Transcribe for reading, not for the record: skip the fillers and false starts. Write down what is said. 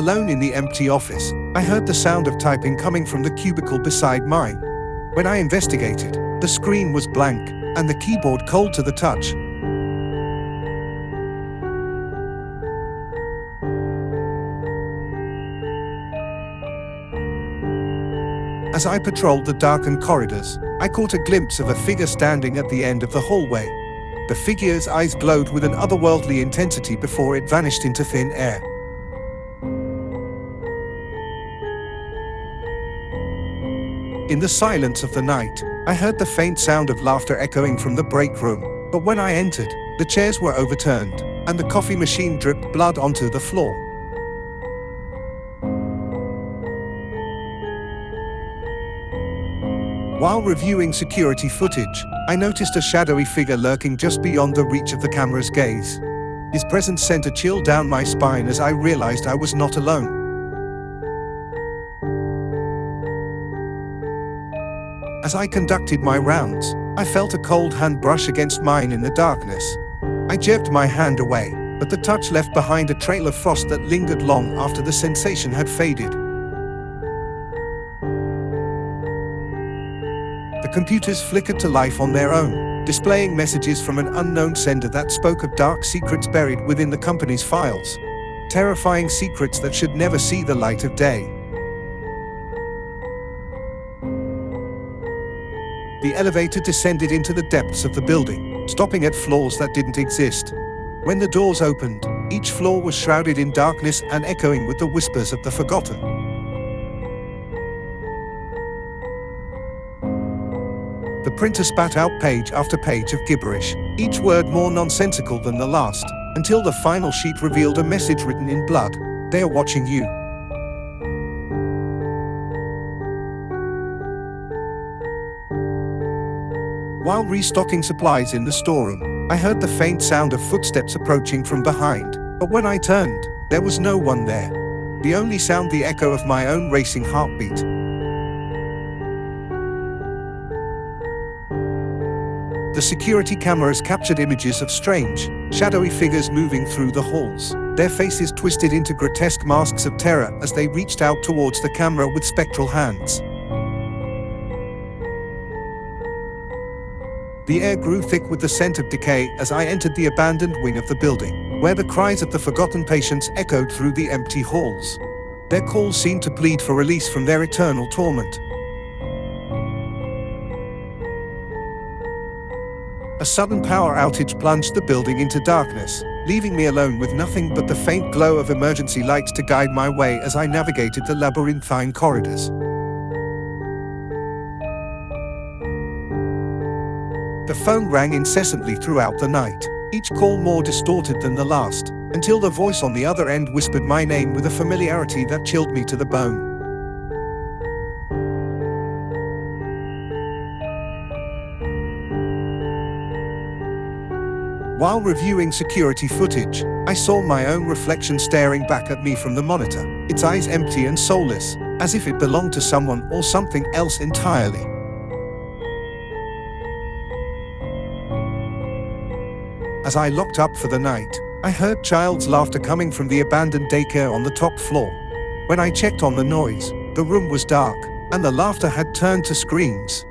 Alone in the empty office, I heard the sound of typing coming from the cubicle beside mine. When I investigated, the screen was blank, and the keyboard cold to the touch. As I patrolled the darkened corridors, I caught a glimpse of a figure standing at the end of the hallway. The figure's eyes glowed with an otherworldly intensity before it vanished into thin air. In the silence of the night, I heard the faint sound of laughter echoing from the break room, but when I entered, the chairs were overturned, and the coffee machine dripped blood onto the floor. While reviewing security footage, I noticed a shadowy figure lurking just beyond the reach of the camera's gaze. His presence sent a chill down my spine as I realized I was not alone. As I conducted my rounds, I felt a cold hand brush against mine in the darkness. I jerked my hand away, but the touch left behind a trail of frost that lingered long after the sensation had faded. The computers flickered to life on their own, displaying messages from an unknown sender that spoke of dark secrets buried within the company's files. Terrifying secrets that should never see the light of day. The elevator descended into the depths of the building, stopping at floors that didn't exist. When the doors opened, each floor was shrouded in darkness and echoing with the whispers of the forgotten. The printer spat out page after page of gibberish, each word more nonsensical than the last, until the final sheet revealed a message written in blood. "They are watching you." While restocking supplies in the storeroom, I heard the faint sound of footsteps approaching from behind, but when I turned, there was no one there. The only sound the echo of my own racing heartbeat. The security cameras captured images of strange, shadowy figures moving through the halls, their faces twisted into grotesque masks of terror as they reached out towards the camera with spectral hands. The air grew thick with the scent of decay as I entered the abandoned wing of the building, where the cries of the forgotten patients echoed through the empty halls. Their calls seemed to plead for release from their eternal torment. A sudden power outage plunged the building into darkness, leaving me alone with nothing but the faint glow of emergency lights to guide my way as I navigated the labyrinthine corridors. The phone rang incessantly throughout the night, each call more distorted than the last, until the voice on the other end whispered my name with a familiarity that chilled me to the bone. While reviewing security footage, I saw my own reflection staring back at me from the monitor, its eyes empty and soulless, as if it belonged to someone or something else entirely. As I locked up for the night, I heard child's laughter coming from the abandoned daycare on the top floor. When I checked on the noise, the room was dark, and the laughter had turned to screams.